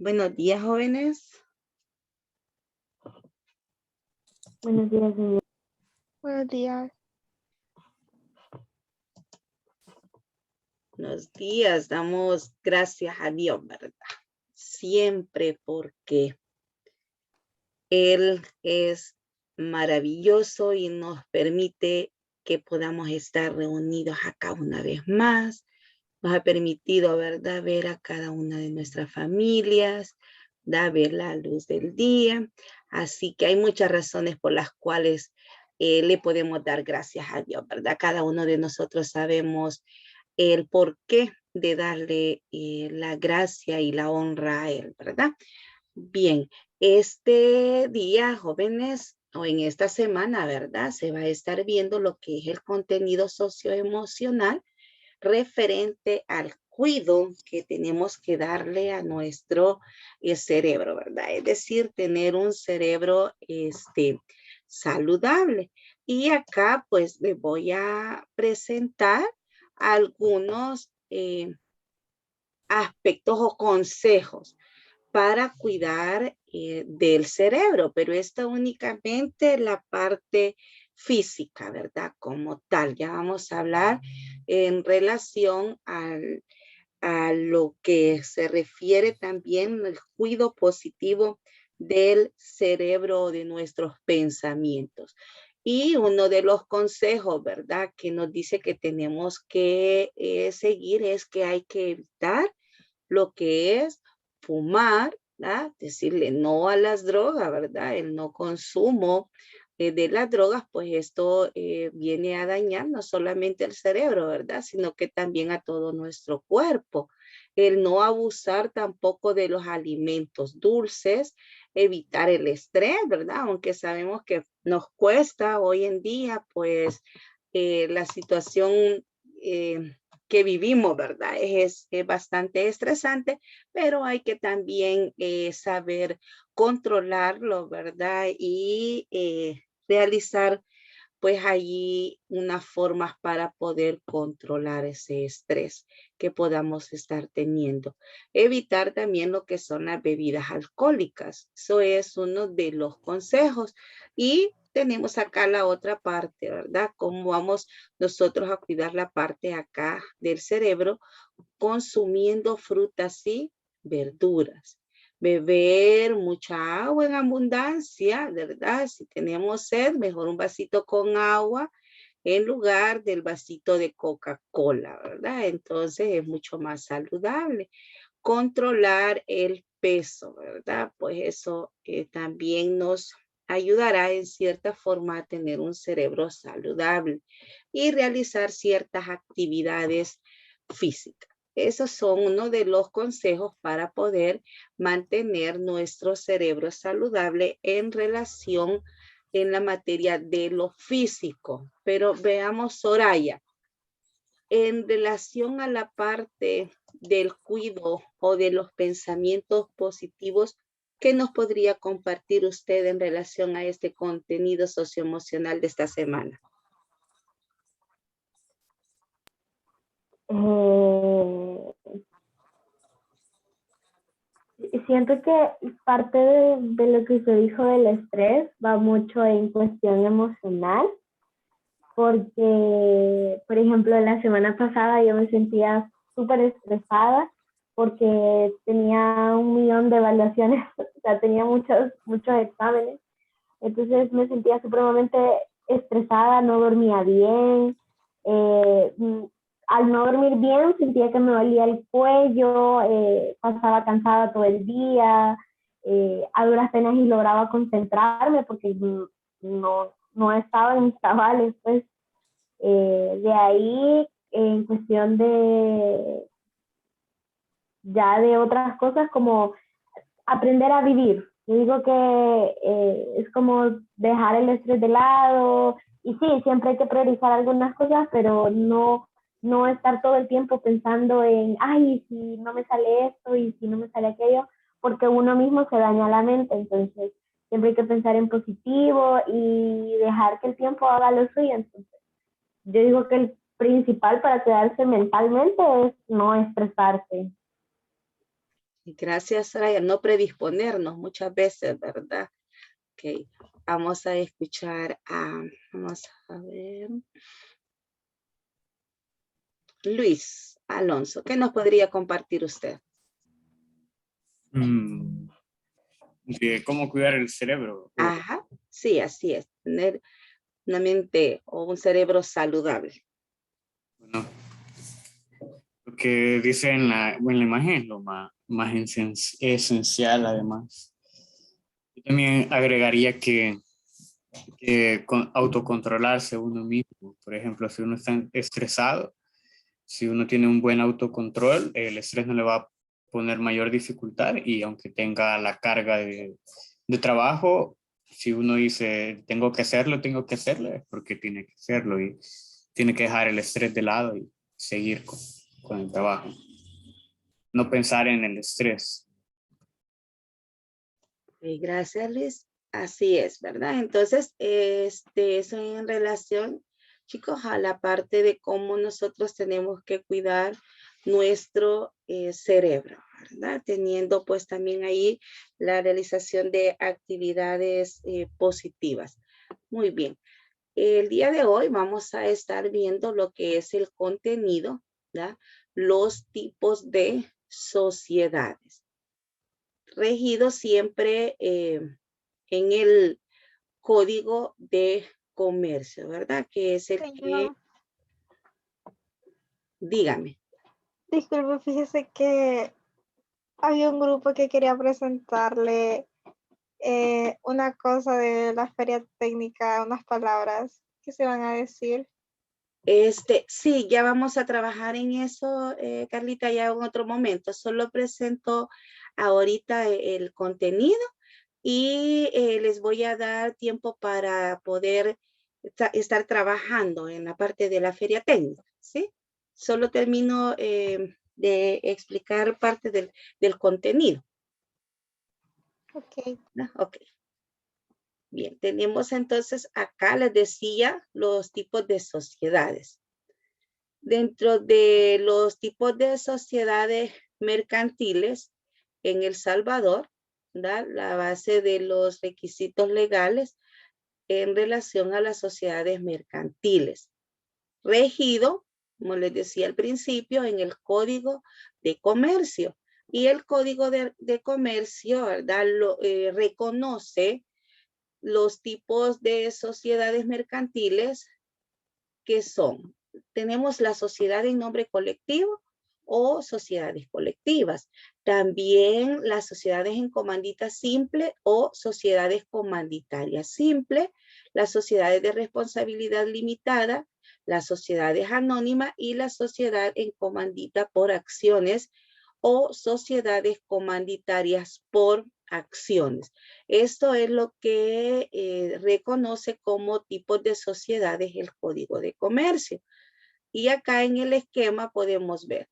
Buenos días, jóvenes. Buenos días, señor. Buenos días. Buenos días. Damos gracias a Dios, ¿verdad? Siempre porque Él es maravilloso y nos permite que podamos estar reunidos acá una vez más. Nos ha permitido, ¿verdad?, ver a cada una de nuestras familias, ver la luz del día. Así que hay muchas razones por las cuales le podemos dar gracias a Dios, ¿verdad? Cada uno de nosotros sabemos el porqué de darle la gracia y la honra a Él, ¿verdad? Bien, este día, jóvenes, o en esta semana, ¿verdad? Se va a estar viendo lo que es el contenido socioemocional referente al cuidado que tenemos que darle a nuestro cerebro, ¿verdad? Es decir, tener un cerebro saludable. Y acá pues les voy a presentar algunos aspectos o consejos para cuidar del cerebro, pero esta únicamente la parte física, ¿verdad? Como tal, ya vamos a hablar en relación a lo que se refiere también al cuidado positivo del cerebro o de nuestros pensamientos. Y uno de los consejos, ¿verdad?, que nos dice que tenemos que seguir es que hay que evitar lo que es fumar, ¿verdad? Decirle no a las drogas, ¿verdad? El no consumo de las drogas, pues esto viene a dañar no solamente el cerebro, ¿verdad? Sino que también a todo nuestro cuerpo. El no abusar tampoco de los alimentos dulces, evitar el estrés, ¿verdad? Aunque sabemos que nos cuesta hoy en día, pues la situación que vivimos, ¿verdad? Es bastante estresante, pero hay que también saber controlarlo, ¿verdad? Y realizar pues allí unas formas para poder controlar ese estrés que podamos estar teniendo. Evitar también lo que son las bebidas alcohólicas. Eso es uno de los consejos. Y tenemos acá la otra parte, ¿verdad? Cómo vamos nosotros a cuidar la parte acá del cerebro consumiendo frutas y verduras. Beber mucha agua en abundancia, ¿verdad? Si tenemos sed, mejor un vasito con agua en lugar del vasito de Coca-Cola, ¿verdad? Entonces es mucho más saludable. Controlar el peso, ¿verdad? Pues eso también nos ayudará en cierta forma a tener un cerebro saludable y realizar ciertas actividades físicas. Esos son uno de los consejos para poder mantener nuestro cerebro saludable en relación en la materia de lo físico. Pero veamos, Soraya, en relación a la parte del cuidado o de los pensamientos positivos, ¿qué nos podría compartir usted en relación a este contenido socioemocional de esta semana? Siento que parte de lo que usted dijo del estrés va mucho en cuestión emocional, porque, por ejemplo, la semana pasada yo me sentía súper estresada porque tenía 1.000.000 de evaluaciones, o sea, tenía muchos exámenes, entonces me sentía supremamente estresada, no dormía bien, al no dormir bien sentía que me dolía el cuello, pasaba cansada todo el día, a duras penas y lograba concentrarme porque no estaba en mis cabales, pues. De ahí, en cuestión de ya de otras cosas como aprender a vivir. Yo digo que es como dejar el estrés de lado y sí, siempre hay que priorizar algunas cosas, pero no estar todo el tiempo pensando en, ay, si no me sale esto y si no me sale aquello, porque uno mismo se daña la mente. Entonces, siempre hay que pensar en positivo y dejar que el tiempo haga lo suyo. Entonces, yo digo que el principal para quedarse mentalmente es no estresarse. Gracias, Soraya. No predisponernos muchas veces, ¿verdad? Ok. Vamos a escuchar a, vamos a ver, Luis Alonso. ¿Qué nos podría compartir usted? De cómo cuidar el cerebro. Ajá, sí, así es. Tener una mente o un cerebro saludable. Bueno, lo que dice en la imagen es lo más esencial, además. Yo también agregaría que autocontrolarse uno mismo. Por ejemplo, si uno está estresado, si uno tiene un buen autocontrol, el estrés no le va a poner mayor dificultad, y aunque tenga la carga de trabajo, si uno dice tengo que hacerlo, es porque tiene que hacerlo y tiene que dejar el estrés de lado y seguir con el trabajo. No pensar en el estrés. Gracias, Luis. Así es, ¿verdad? Entonces, eso en relación, chicos, a la parte de cómo nosotros tenemos que cuidar nuestro cerebro, ¿verdad? Teniendo pues también ahí la realización de actividades positivas. Muy bien. El día de hoy vamos a estar viendo lo que es el contenido, ¿verdad? Los tipos de sociedades. Regido siempre en el Código de Comercio, ¿verdad? Que es el que, Señor, dígame. disculpe, fíjese que había un grupo que quería presentarle una cosa de la feria técnica, unas palabras que se van a decir. Sí, ya vamos a trabajar en eso, Carlita, ya en otro momento. Solo presento ahorita el contenido y les voy a dar tiempo para poder estar trabajando en la parte de la feria técnica, ¿sí? Solo termino de explicar parte del contenido. Ok. ¿No? Ok. Bien, tenemos entonces acá, les decía, los tipos de sociedades. Dentro de los tipos de sociedades mercantiles en El Salvador, ¿verdad? La base de los requisitos legales en relación a las sociedades mercantiles, regido, como les decía al principio, en el Código de Comercio. Y el Código de Comercio, ¿verdad? Reconoce los tipos de sociedades mercantiles que son. Tenemos la sociedad en nombre colectivo o sociedades colectivas. También las sociedades en comandita simple o sociedades comanditarias simple, las sociedades de responsabilidad limitada, las sociedades anónimas y la sociedad en comandita por acciones o sociedades comanditarias por acciones. Esto es lo que reconoce como tipos de sociedades el Código de Comercio. Y acá en el esquema podemos ver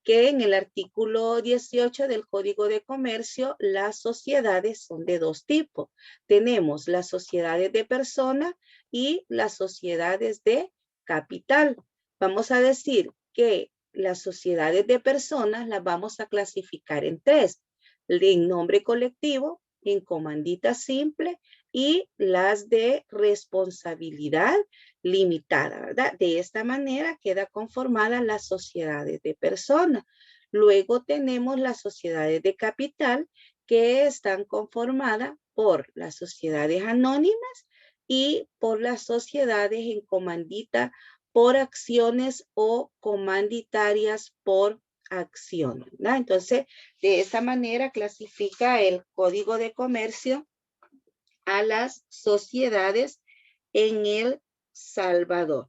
que en el artículo 18 del Código de Comercio las sociedades son de dos tipos. Tenemos las sociedades de persona y las sociedades de capital. Vamos a decir que las sociedades de personas las vamos a clasificar en tres: en nombre colectivo, en comandita simple y las de responsabilidad limitada, ¿verdad? De esta manera queda conformada las sociedades de personas. Luego tenemos las sociedades de capital que están conformadas por las sociedades anónimas y por las sociedades en comandita por acciones o comanditarias por acciones, ¿no? Entonces, de esa manera clasifica el Código de Comercio a las sociedades en El Salvador.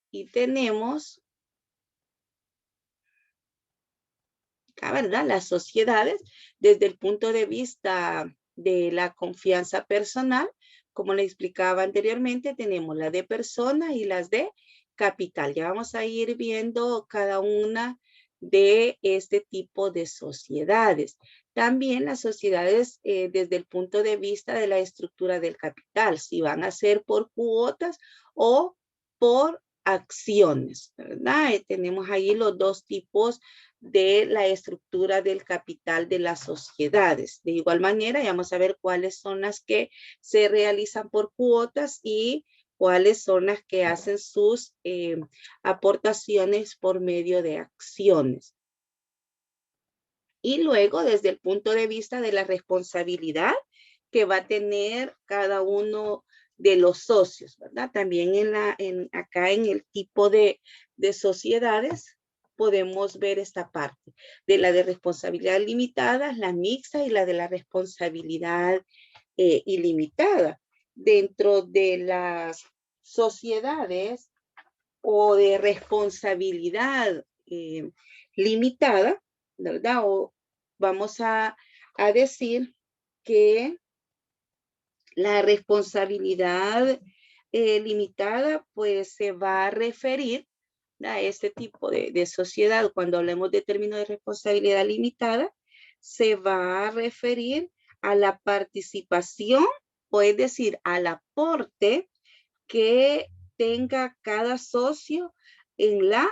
Y tenemos, la verdad, las sociedades desde el punto de vista de la confianza personal. Como le explicaba anteriormente, tenemos la de persona y las de capital. Ya vamos a ir viendo cada una de este tipo de sociedades. También las sociedades desde el punto de vista de la estructura del capital, si van a ser por cuotas o por acciones, ¿verdad? Tenemos ahí los dos tipos de la estructura del capital de las sociedades. De igual manera, vamos a ver cuáles son las que se realizan por cuotas y cuáles son las que hacen sus aportaciones por medio de acciones. Y luego, desde el punto de vista de la responsabilidad que va a tener cada uno de los socios, ¿verdad? También acá en el tipo de sociedades podemos ver esta parte de la de responsabilidad limitada, la mixta y la de la responsabilidad ilimitada. Dentro de las sociedades o de responsabilidad limitada, ¿verdad? O vamos a decir que la responsabilidad limitada pues se va a referir a este tipo de sociedad. Cuando hablemos de término de responsabilidad limitada, se va a referir a la participación, o es decir, al aporte que tenga cada socio en la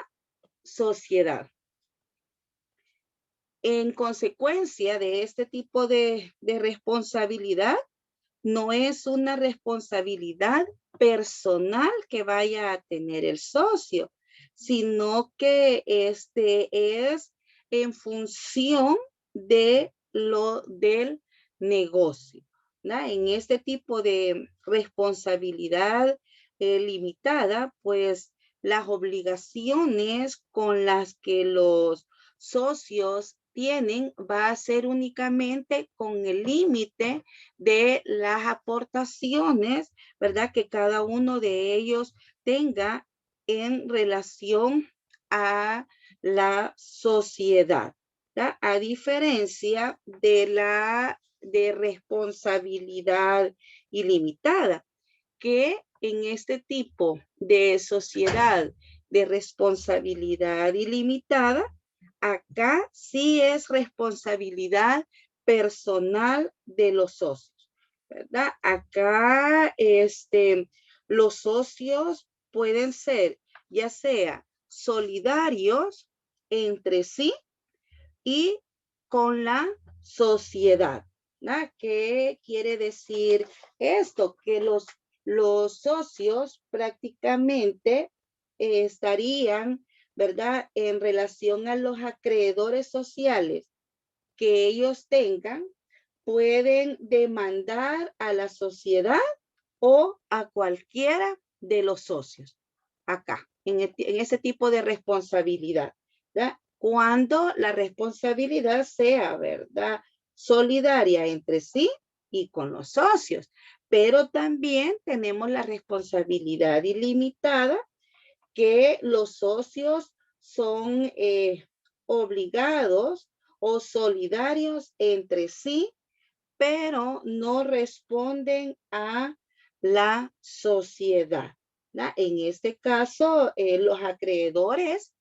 sociedad. En consecuencia de este tipo de responsabilidad, no es una responsabilidad personal que vaya a tener el socio, sino que este es en función del negocio, ¿no? En este tipo de responsabilidad limitada, pues las obligaciones con las que los socios tienen va a ser únicamente con el límite de las aportaciones, ¿verdad? Que cada uno de ellos tenga en relación a la sociedad, ¿verdad? A diferencia de la de responsabilidad ilimitada, que en este tipo de sociedad de responsabilidad ilimitada, acá sí es responsabilidad personal de los socios, ¿verdad? Acá los socios pueden ser ya sea solidarios entre sí y con la sociedad, ¿verdad? ¿Qué quiere decir esto? Que los socios prácticamente estarían, ¿verdad? En relación a los acreedores sociales que ellos tengan, pueden demandar a la sociedad o a cualquiera de los socios acá, en ese tipo de responsabilidad, ¿verdad? Cuando la responsabilidad sea, ¿verdad? Solidaria entre sí y con los socios, pero también tenemos la responsabilidad ilimitada, que los socios son obligados o solidarios entre sí, pero no responden a la sociedad, ¿verdad? En este caso, los acreedores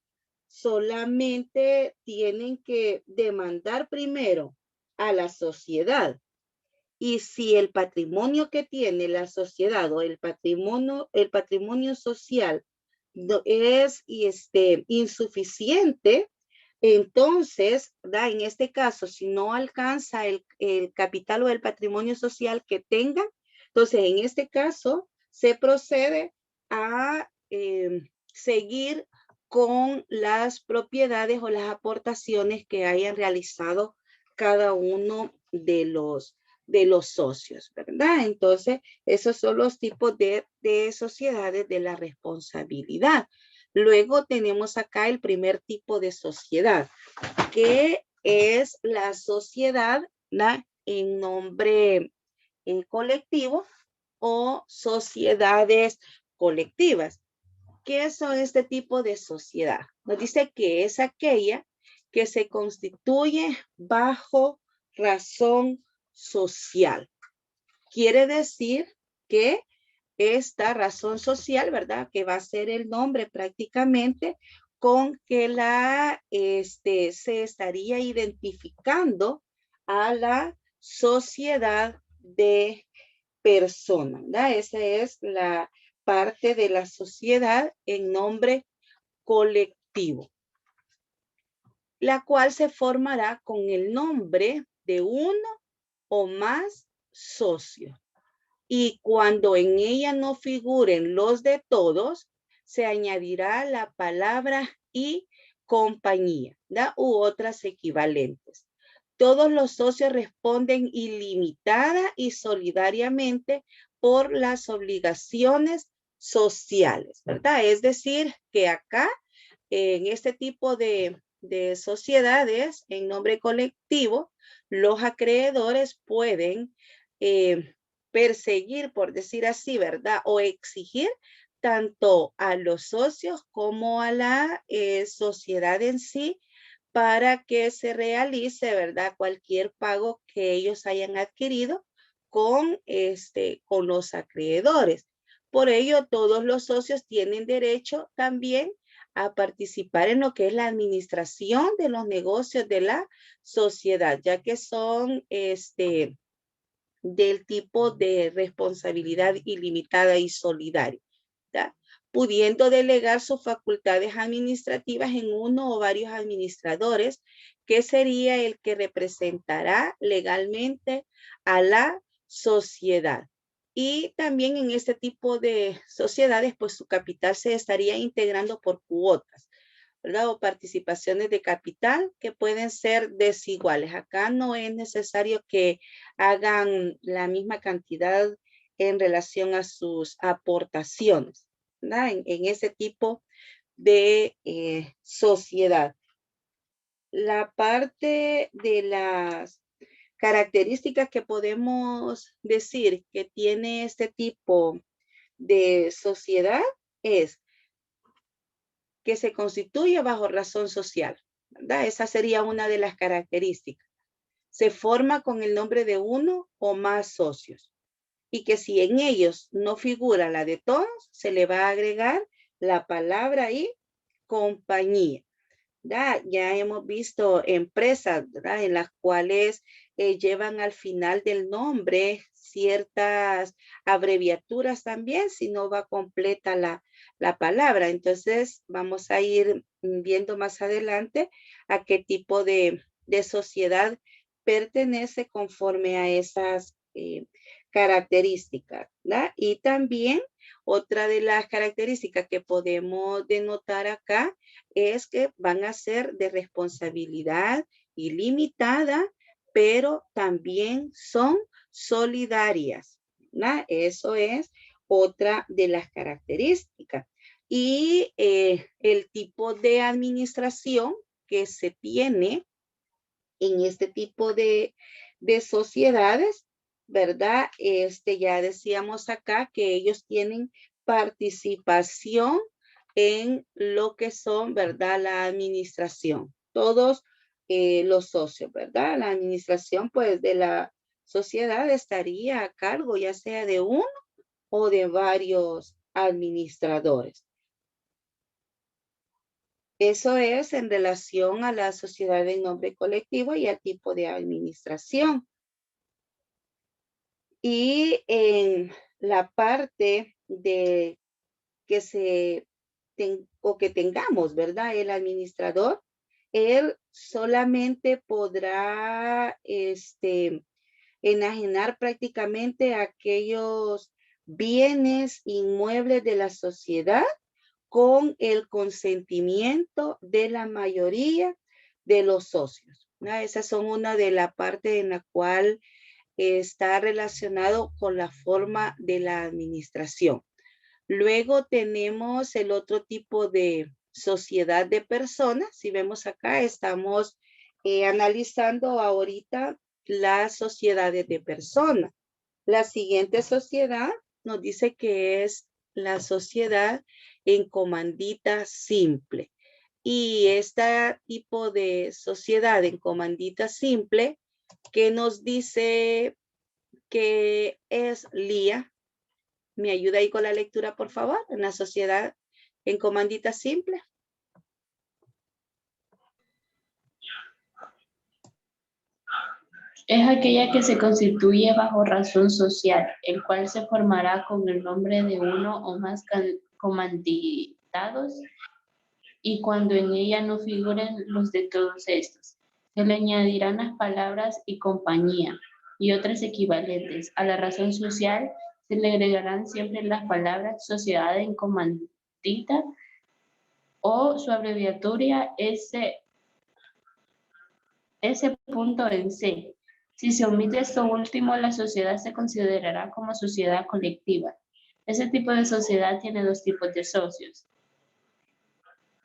solamente tienen que demandar primero a la sociedad. Y si el patrimonio que tiene la sociedad o el patrimonio social no es insuficiente, entonces, ¿verdad? En este caso, si no alcanza el capital o el patrimonio social que tenga, entonces en este caso se procede a seguir con las propiedades o las aportaciones que hayan realizado cada uno de los socios, ¿verdad? Entonces, esos son los tipos de sociedades de la responsabilidad. Luego tenemos acá el primer tipo de sociedad, que es la sociedad, ¿verdad? En nombre colectivo o sociedades colectivas. ¿Qué son este tipo de sociedad? Nos dice que es aquella que se constituye bajo razón social. Quiere decir que esta razón social, ¿verdad? Que va a ser el nombre prácticamente con que se estaría identificando a la sociedad de personas, ¿verdad? Esa es la parte de la sociedad en nombre colectivo, la cual se formará con el nombre de uno o más socios. Y cuando en ella no figuren los de todos, se añadirá la palabra y compañía, ¿da? U otras equivalentes. Todos los socios responden ilimitada y solidariamente por las obligaciones sociales, ¿verdad? Es decir, que acá, en este tipo de sociedades, en nombre colectivo, los acreedores pueden perseguir, por decir así, ¿verdad? O exigir tanto a los socios como a la sociedad en sí para que se realice, ¿verdad? Cualquier pago que ellos hayan adquirido con los acreedores. Por ello, todos los socios tienen derecho también a participar en lo que es la administración de los negocios de la sociedad, ya que son del tipo de responsabilidad ilimitada y solidaria, ¿verdad? Pudiendo delegar sus facultades administrativas en uno o varios administradores, que sería el que representará legalmente a la sociedad. Y también en este tipo de sociedades, pues su capital se estaría integrando por cuotas, ¿verdad? O participaciones de capital que pueden ser desiguales. Acá no es necesario que hagan la misma cantidad en relación a sus aportaciones, ¿verdad? En ese tipo de sociedad. La parte de las características que podemos decir que tiene este tipo de sociedad es que se constituye bajo razón social, ¿verdad? Esa sería una de las características. Se forma con el nombre de uno o más socios y que si en ellos no figura la de todos, se le va a agregar la palabra y compañía. ¿Verdad? Ya hemos visto empresas, ¿verdad? En las cuales llevan al final del nombre ciertas abreviaturas también, si no va completa la palabra. Entonces, vamos a ir viendo más adelante a qué tipo de sociedad pertenece conforme a esas características, ¿verdad? Y también otra de las características que podemos denotar acá es que van a ser de responsabilidad ilimitada, pero también son solidarias, ¿verdad? Eso es otra de las características. Y el tipo de administración que se tiene en este tipo de sociedades, ¿verdad? Ya decíamos acá que ellos tienen participación en lo que son, ¿verdad? La administración. Todos los socios, ¿verdad? La administración, pues, de la sociedad estaría a cargo ya sea de uno o de varios administradores. Eso es en relación a la sociedad en nombre colectivo y al tipo de administración. Y en la parte de que que tengamos, ¿verdad? El administrador, él solamente podrá enajenar prácticamente aquellos bienes inmuebles de la sociedad con el consentimiento de la mayoría de los socios, ¿no? Esas son una de la parte en la cual está relacionado con la forma de la administración. Luego tenemos el otro tipo de sociedad de personas. Si vemos acá, estamos analizando ahorita las sociedades de personas. La siguiente sociedad nos dice que es la sociedad en comandita simple. Y este tipo de sociedad en comandita simple, que nos dice que es Lía. ¿Me ayuda ahí con la lectura, por favor? En la sociedad en comandita simple. Es aquella que se constituye bajo razón social, el cual se formará con el nombre de uno o más comanditados y cuando en ella no figuren los de todos estos. Se le añadirán las palabras y compañía y otras equivalentes. A la razón social se le agregarán siempre las palabras sociedad en comandita o su abreviatura S punto en C. Si se omite esto último, la sociedad se considerará como sociedad colectiva. Ese tipo de sociedad tiene dos tipos de socios.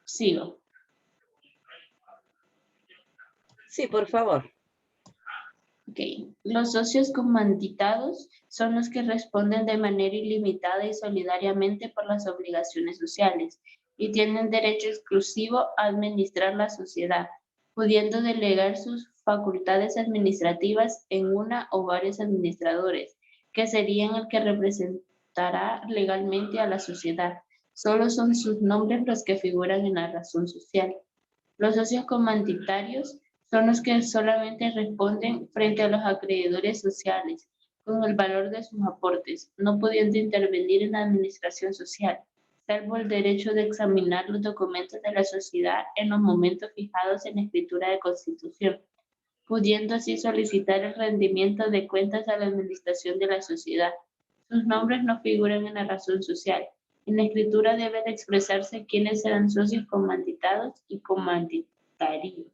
Sigo. Sí, por favor. Ok. Los socios comanditados son los que responden de manera ilimitada y solidariamente por las obligaciones sociales y tienen derecho exclusivo a administrar la sociedad, pudiendo delegar sus facultades administrativas en una o varios administradores, que serían el que representará legalmente a la sociedad. Solo son sus nombres los que figuran en la razón social. Los socios comandatarios son los que solamente responden frente a los acreedores sociales con el valor de sus aportes, no pudiendo intervenir en la administración social, salvo el derecho de examinar los documentos de la sociedad en los momentos fijados en la escritura de constitución, pudiendo así solicitar el rendimiento de cuentas a la administración de la sociedad. Sus nombres no figuran en la razón social. En la escritura debe de expresarse quiénes serán socios comanditados y comandatarios.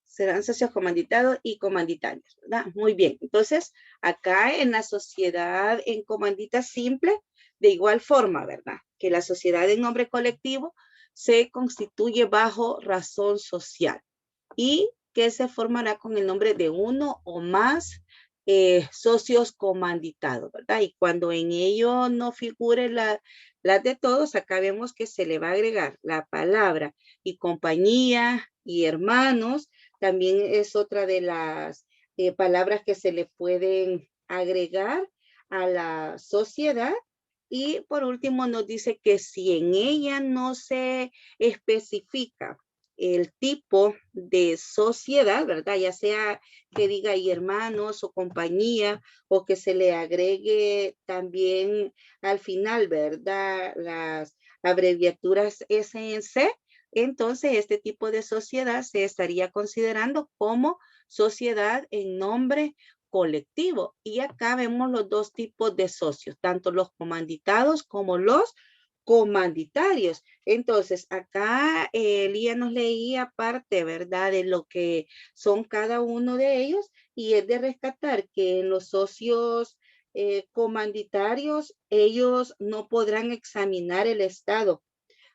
Serán socios comanditados y comanditarios, ¿verdad? Muy bien. Entonces, acá en la sociedad en comandita simple, de igual forma, ¿verdad? Que la sociedad en nombre colectivo se constituye bajo razón social y que se formará con el nombre de uno o más socios comanditados, ¿verdad? Y cuando en ello no figure la de todos, acá vemos que se le va a agregar la palabra y compañía y hermanos. También es otra de las palabras que se le pueden agregar a la sociedad. Y por último nos dice que si en ella no se especifica el tipo de sociedad, ¿verdad? Ya sea que diga y hermanos o compañía o que se le agregue también al final, ¿verdad? Las abreviaturas SNC. Entonces, este tipo de sociedad se estaría considerando como sociedad en nombre colectivo. Y acá vemos los dos tipos de socios, tanto los comanditados como los comanditarios. Entonces, acá Elía nos leía parte, ¿verdad?, de lo que son cada uno de ellos y es de rescatar que los socios comanditarios, ellos no podrán examinar el estado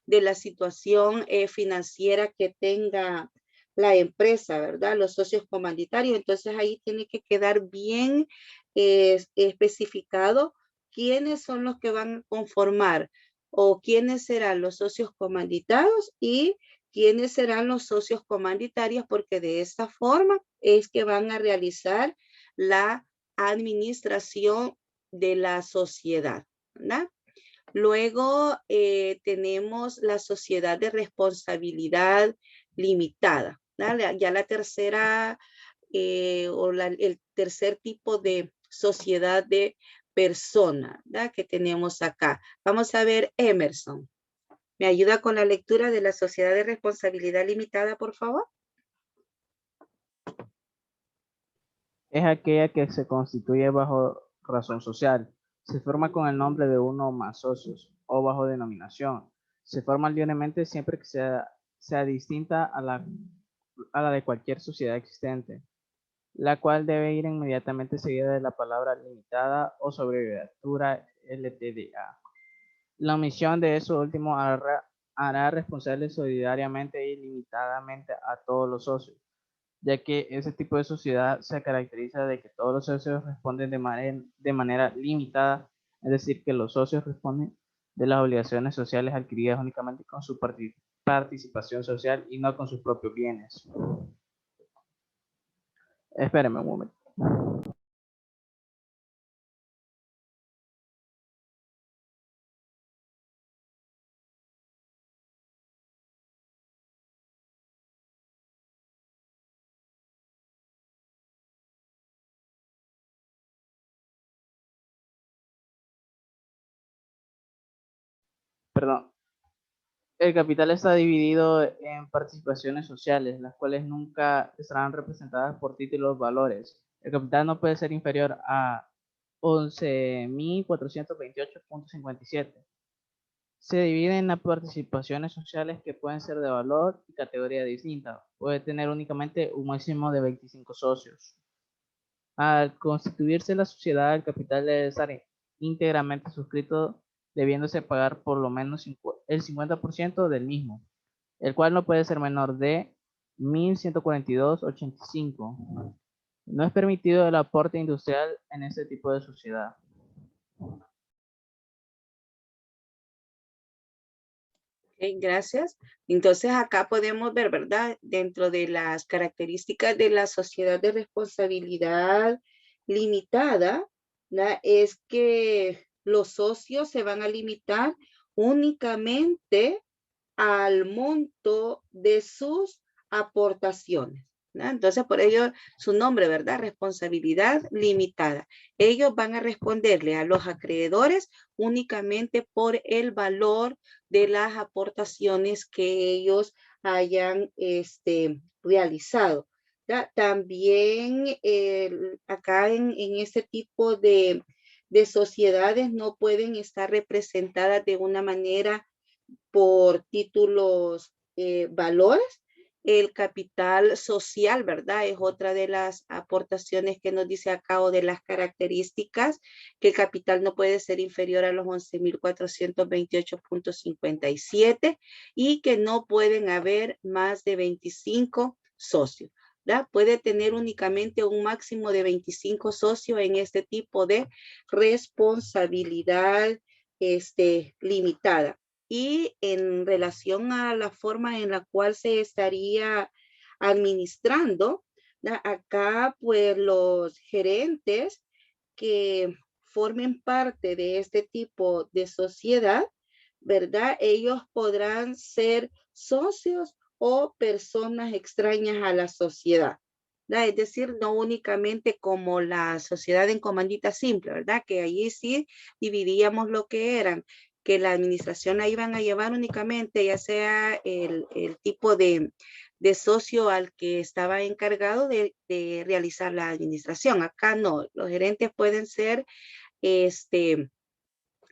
de la situación financiera que tenga la empresa, ¿verdad? Los socios comanditarios. Entonces ahí tiene que quedar bien especificado quiénes son los que van a conformar o quiénes serán los socios comanditados y quiénes serán los socios comanditarios, porque de esta forma es que van a realizar la administración de la sociedad, ¿verdad? Luego tenemos la sociedad de responsabilidad limitada, ¿verdad? Ya la tercera el tercer tipo de sociedad de persona, ¿verdad?, que tenemos acá. Vamos a ver Emerson. ¿Me ayuda con la lectura de la sociedad de responsabilidad limitada, por favor? Es aquella que se constituye bajo razón social. Se forma con el nombre de uno o más socios o bajo denominación. Se forma libremente siempre que sea distinta a la de cualquier sociedad existente, la cual debe ir inmediatamente seguida de la palabra limitada o su abreviatura LTDA. La omisión de eso último hará responsable solidariamente y limitadamente a todos los socios, ya que ese tipo de sociedad se caracteriza de que todos los socios responden de manera limitada, es decir, que los socios responden de las obligaciones sociales adquiridas únicamente con su participación social y no con sus propios bienes. Espérenme un momento. Perdón. El capital está dividido en participaciones sociales, las cuales nunca estarán representadas por títulos valores. El capital no puede ser inferior a 11.428.57. Se divide en las participaciones sociales que pueden ser de valor y categoría distinta. Puede tener únicamente un máximo de 25 socios. Al constituirse la sociedad, el capital debe estar íntegramente suscrito, debiéndose pagar por lo menos el 50% del mismo, el cual no puede ser menor de 1.142.85. No es permitido el aporte industrial en este tipo de sociedad. Gracias. Entonces acá podemos ver, ¿verdad? Dentro de las características de la sociedad de responsabilidad limitada, ¿verdad? Es que los socios se van a limitar únicamente al monto de sus aportaciones, ¿no? Entonces, por ello su nombre, ¿verdad? Responsabilidad limitada. Ellos van a responderle a los acreedores únicamente por el valor de las aportaciones que ellos hayan realizado. ¿Ya? También acá en este tipo de sociedades no pueden estar representadas de una manera por títulos valores. El capital social, ¿verdad? Es otra de las aportaciones que nos dice acá o de las características, que el capital no puede ser inferior a los 11.428.57 y que no pueden haber más de 25 socios. ¿verdad? Puede tener únicamente un máximo de 25 socios en este tipo de responsabilidad limitada. Y en relación a la forma en la cual se estaría administrando, ¿no? Acá pues los gerentes que formen parte de este tipo de sociedad, ¿verdad? Ellos podrán ser socios o personas extrañas a la sociedad. ¿verdad? Es decir, no únicamente como la sociedad en comandita simple, ¿verdad? Que allí sí dividíamos lo que eran, que la administración la iban a llevar únicamente, ya sea el tipo de socio al que estaba encargado de realizar la administración. Acá no, los gerentes pueden ser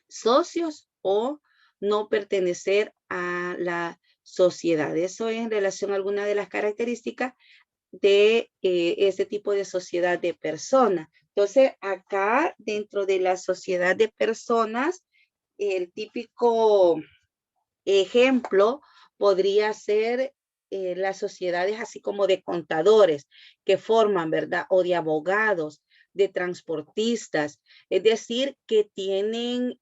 socios o no pertenecer a la sociedad. Eso es en relación a alguna de las características de ese tipo de sociedad de personas. Entonces, acá dentro de la sociedad de personas, el típico ejemplo podría ser las sociedades así como de contadores que forman, ¿verdad? O de abogados, de transportistas, es decir, que tienen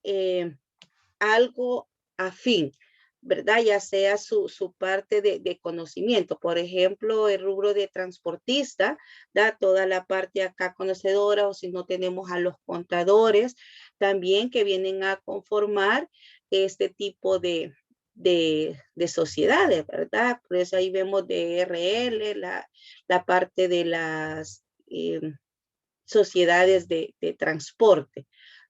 algo afín, ¿verdad? Ya sea su parte de conocimiento. Por ejemplo, el rubro de transportista, da toda la parte acá conocedora, o si no tenemos a los contadores también que vienen a conformar este tipo de sociedades, ¿verdad? Por eso ahí vemos de RL, la parte de las sociedades de transporte,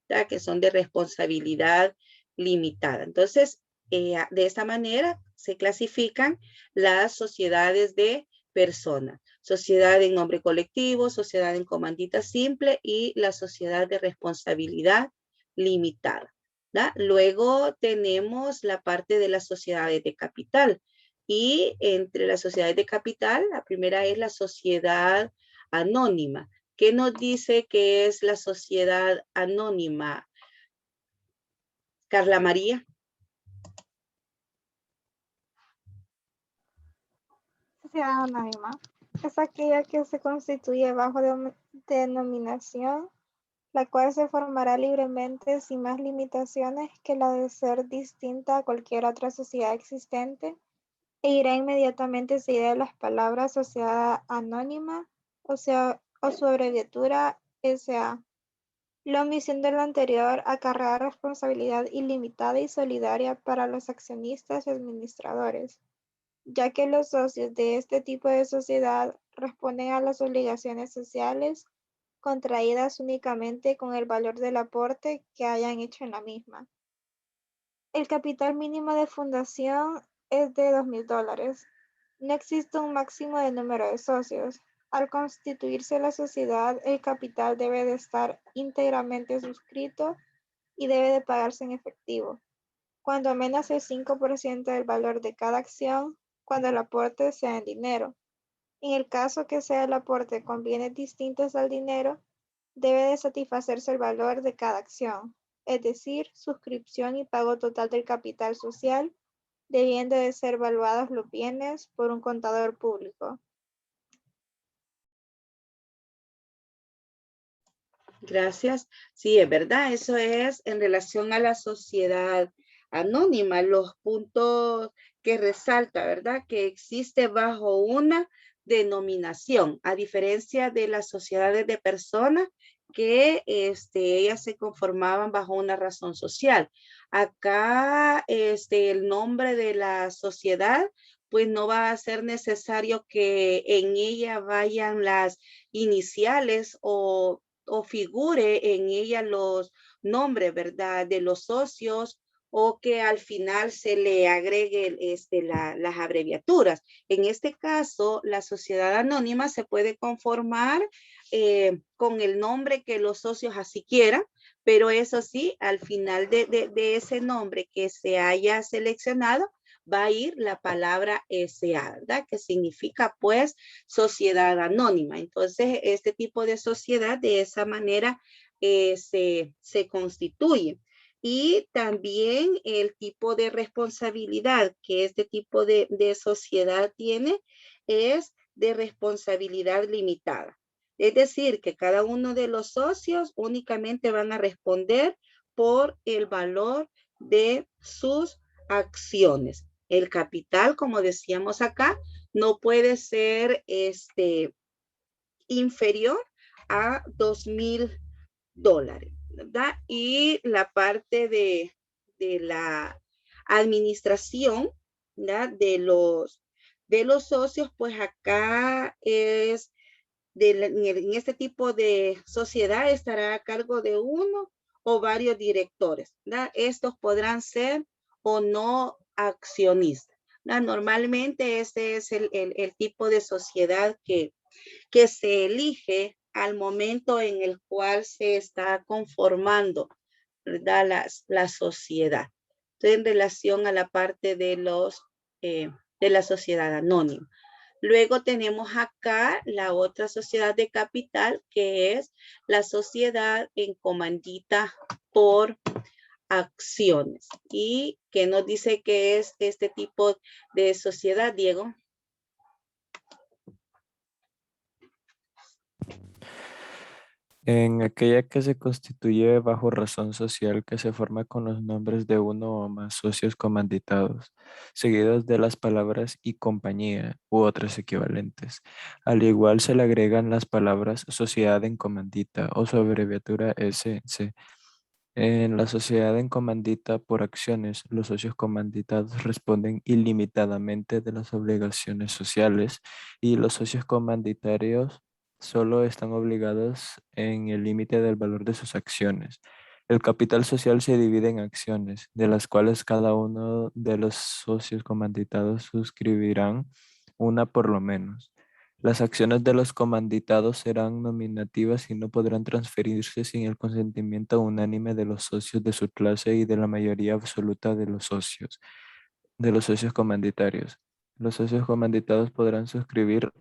¿verdad? Que son de responsabilidad limitada. Entonces, de esta manera se clasifican las sociedades de personas. Sociedad en nombre colectivo, sociedad en comandita simple y la sociedad de responsabilidad limitada. ¿da? Luego tenemos la parte de las sociedades de capital. Y entre las sociedades de capital, la primera es la sociedad anónima. ¿Qué nos dice que es la sociedad anónima? Carla María. Sociedad anónima es aquella que se constituye bajo denominación, la cual se formará libremente sin más limitaciones que la de ser distinta a cualquier otra sociedad existente, e irá inmediatamente seguida de las palabras sociedad anónima, o su abreviatura SA. La omisión de lo anterior acarrea responsabilidad ilimitada y solidaria para los accionistas y administradores, ya que los socios de este tipo de sociedad responden a las obligaciones sociales contraídas únicamente con el valor del aporte que hayan hecho en la misma. El capital mínimo de fundación es de $2,000. No existe un máximo de número de socios. Al constituirse la sociedad, el capital debe de estar íntegramente suscrito y debe de pagarse en efectivo, cuando menos el 5% del valor de cada acción, cuando el aporte sea en dinero. En el caso que sea el aporte con bienes distintos al dinero, debe de satisfacerse el valor de cada acción, es decir, suscripción y pago total del capital social, debiendo de ser evaluados los bienes por un contador público. Gracias. Sí, es verdad, eso es en relación a la sociedad anónima, los puntos que resalta, ¿verdad? Que existe bajo una denominación, a diferencia de las sociedades de personas que ellas se conformaban bajo una razón social. Acá el nombre de la sociedad, pues no va a ser necesario que en ella vayan las iniciales o figure en ella los nombres, ¿verdad? De los socios o que al final se le agregue las abreviaturas. En este caso, la sociedad anónima se puede conformar con el nombre que los socios así quieran, pero eso sí, al final de ese nombre que se haya seleccionado, va a ir la palabra SA, ¿verdad? Que significa pues sociedad anónima. Entonces, este tipo de sociedad de esa manera se constituye. Y también el tipo de responsabilidad que este tipo de sociedad tiene es de responsabilidad limitada. Es decir, que cada uno de los socios únicamente van a responder por el valor de sus acciones. El capital, como decíamos acá, no puede ser inferior a $2,000, ¿verdad? Y la parte de la administración, ¿verdad? De los socios, pues acá es, en este tipo de sociedad estará a cargo de uno o varios directores, ¿verdad? Estos podrán ser o no accionistas, ¿verdad? Normalmente este es el tipo de sociedad que se elige al momento en el cual se está conformando, ¿verdad? La sociedad. Entonces, en relación a la parte de la sociedad anónima. Luego tenemos acá la otra sociedad de capital, que es la sociedad en comandita por acciones. ¿Y qué nos dice que es este tipo de sociedad, Diego? En aquella que se constituye bajo razón social que se forma con los nombres de uno o más socios comanditados, seguidos de las palabras y compañía u otras equivalentes. Al igual se le agregan las palabras sociedad en comandita o su abreviatura SC. En la sociedad en comandita por acciones, los socios comanditados responden ilimitadamente de las obligaciones sociales y los socios comanditarios solo están obligados en el límite del valor de sus acciones. El capital social se divide en acciones, de las cuales cada uno de los socios comanditados suscribirán una por lo menos. Las acciones de los comanditados serán nominativas y no podrán transferirse sin el consentimiento unánime de los socios de su clase y de la mayoría absoluta de los socios comanditarios. Los socios comanditados podrán suscribir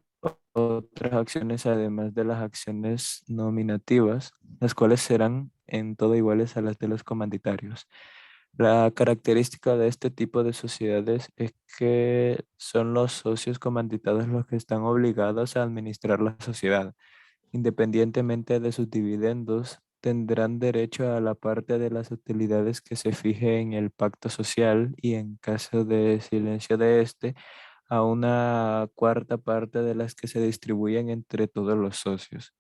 otras acciones además de las acciones nominativas, las cuales serán en todo iguales a las de los comanditarios. La característica de este tipo de sociedades es que son los socios comanditados los que están obligados a administrar la sociedad. Independientemente de sus dividendos, tendrán derecho a la parte de las utilidades que se fije en el pacto social y en caso de silencio de este, a una cuarta parte de las que se distribuyen entre todos los socios.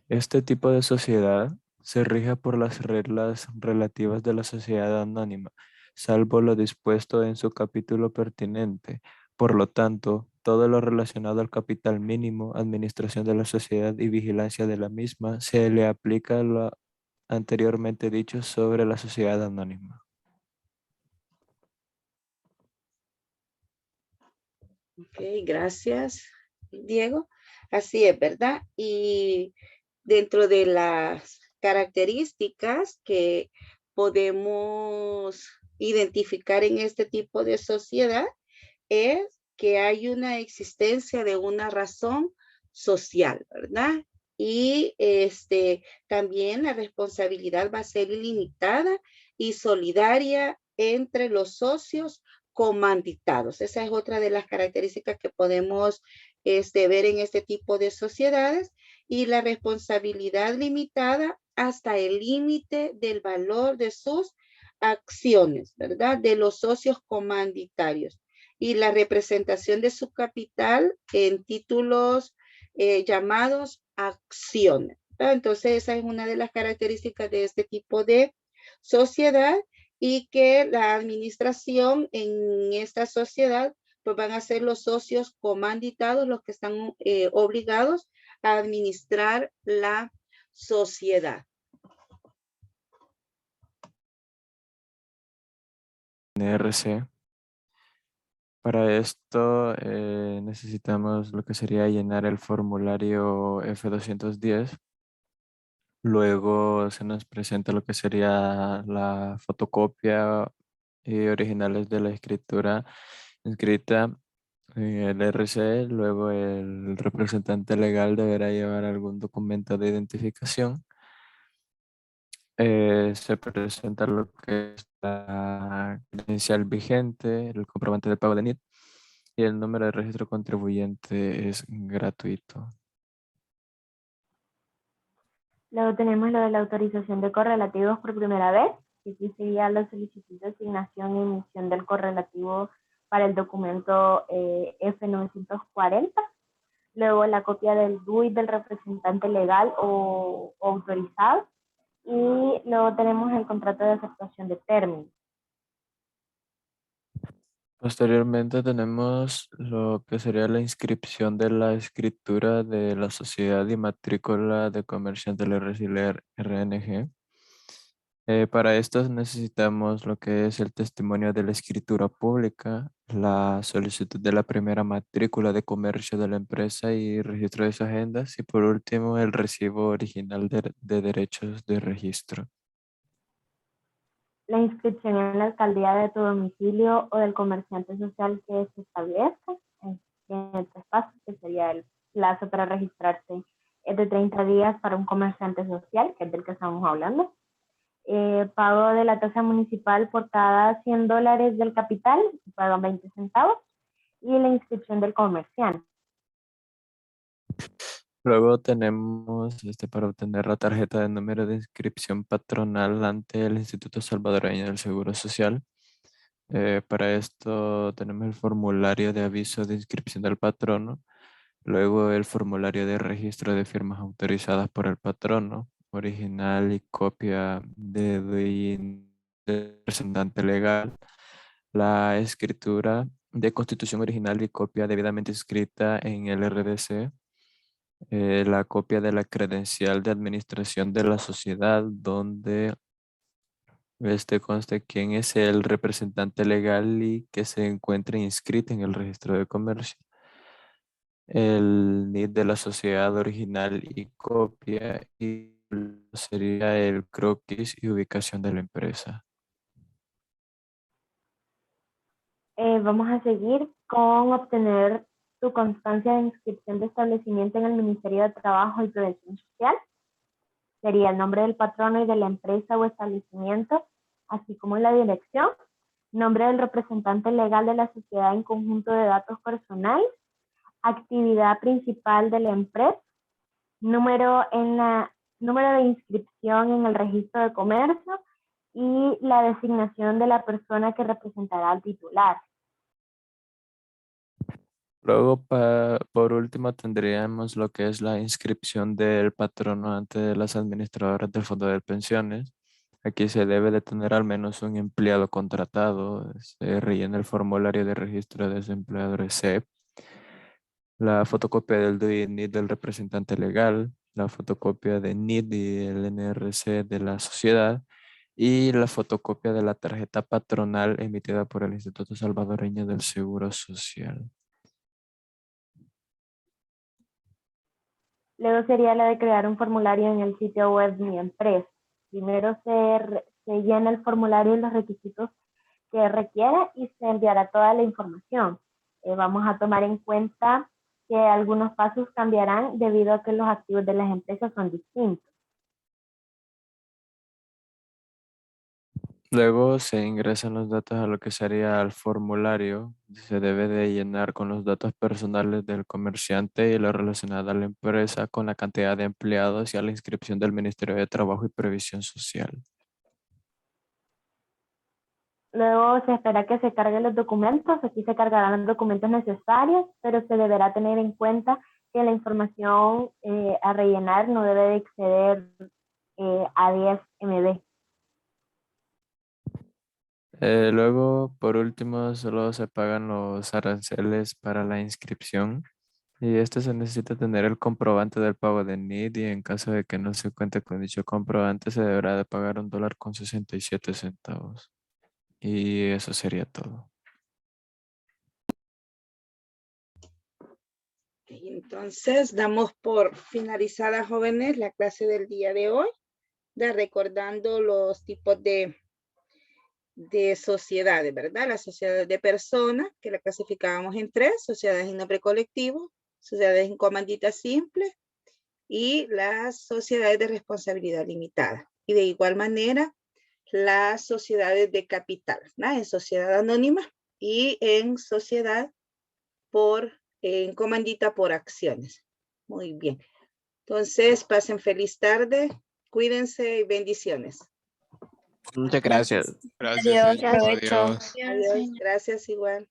Este tipo de sociedad se rige por las reglas relativas de la sociedad anónima, salvo lo dispuesto en su capítulo pertinente. Por lo tanto, todo lo relacionado al capital mínimo, administración de la sociedad y vigilancia de la misma se le aplica a lo anteriormente dicho sobre la sociedad anónima. Ok, gracias, Diego. Así es, ¿verdad? Y dentro de las características que podemos identificar en este tipo de sociedad es que hay una existencia de una razón social, ¿verdad? Y también la responsabilidad va a ser ilimitada y solidaria entre los socios comanditados. Esa es otra de las características que podemos ver en este tipo de sociedades, y la responsabilidad limitada hasta el límite del valor de sus acciones, ¿verdad? De los socios comanditarios, y la representación de su capital en títulos llamados acciones, ¿verdad? Entonces esa es una de las características de este tipo de sociedad, y que la administración en esta sociedad pues van a ser los socios comanditados los que están obligados a administrar la sociedad. NRC. Para esto necesitamos lo que sería llenar el formulario F210. Luego se nos presenta lo que sería la fotocopia y originales de la escritura inscrita en el RC. Luego el representante legal deberá llevar algún documento de identificación. Se presenta lo que es la credencial vigente, el comprobante de pago de NIT, y el número de registro contribuyente es gratuito. Luego tenemos lo de la autorización de correlativos por primera vez, que aquí sería la solicitud de asignación e emisión del correlativo para el documento F940. Luego la copia del DUI del representante legal o autorizado. Y luego tenemos el contrato de aceptación de términos. Posteriormente tenemos lo que sería la inscripción de la escritura de la sociedad y matrícula de comerciante del RNG. Para esto necesitamos lo que es el testimonio de la escritura pública, la solicitud de la primera matrícula de comercio de la empresa y registro de sus agendas, y por último el recibo original de derechos de registro. La inscripción en la alcaldía de tu domicilio o del comerciante social que se establezca. Tiene 3 pasos, que sería el plazo para registrarse es de 30 días para un comerciante social, que es del que estamos hablando. Pago de la tasa municipal por cada $100 del capital, se pagan 20 centavos, y la inscripción del comerciante. Luego tenemos para obtener la tarjeta de número de inscripción patronal ante el Instituto Salvadoreño del Seguro Social. Para esto tenemos el formulario de aviso de inscripción del patrono, luego el formulario de registro de firmas autorizadas por el patrono, original y copia de DNI del representante legal, la escritura de constitución original y copia debidamente escrita en el RDC, la copia de la credencial de administración de la sociedad, donde conste quién es el representante legal y que se encuentre inscrito en el registro de comercio, el NID de la sociedad original y copia, y sería el croquis y ubicación de la empresa. Vamos a seguir con obtener tu constancia de inscripción de establecimiento en el Ministerio de Trabajo y Previsión Social. Sería el nombre del patrono y de la empresa o establecimiento, así como la dirección, nombre del representante legal de la sociedad en conjunto de datos personales, actividad principal de la empresa, número de inscripción en el registro de comercio y la designación de la persona que representará al titular. Luego, por último, tendríamos lo que es la inscripción del patrono ante las administradoras del Fondo de Pensiones. Aquí se debe de tener al menos un empleado contratado. Se rellena el formulario de registro de desempleadores CEP, la fotocopia del DUI y NID del representante legal, la fotocopia de NID y el NRC de la sociedad, y la fotocopia de la tarjeta patronal emitida por el Instituto Salvadoreño del Seguro Social. Luego sería la de crear un formulario en el sitio web de mi empresa. Primero se llena el formulario y los requisitos que requiere y se enviará toda la información. Vamos a tomar en cuenta que algunos pasos cambiarán debido a que los activos de las empresas son distintos. Luego se ingresan los datos a lo que sería el formulario. Se debe de llenar con los datos personales del comerciante y lo relacionado a la empresa con la cantidad de empleados y a la inscripción del Ministerio de Trabajo y Previsión Social. Luego se espera que se carguen los documentos. Aquí se cargarán los documentos necesarios, pero se deberá tener en cuenta que la información a rellenar no debe de exceder a 10 MB. Luego, por último, solo se pagan los aranceles para la inscripción y este se necesita tener el comprobante del pago de NIT y en caso de que no se cuente con dicho comprobante se deberá de pagar $1.67. Y eso sería todo. Entonces, damos por finalizada, jóvenes, la clase del día de hoy, recordando los tipos de sociedades, ¿verdad? Las sociedades de personas, que la clasificábamos en 3, sociedades en nombre colectivo, sociedades en comandita simple y las sociedades de responsabilidad limitada. Y de igual manera, las sociedades de capital, ¿no? En sociedad anónima y en sociedad en comandita por acciones. Muy bien. Entonces, pasen feliz tarde, cuídense y bendiciones. Muchas gracias. Gracias, Adiós, señor. provecho. Adiós. Adiós. Gracias igual.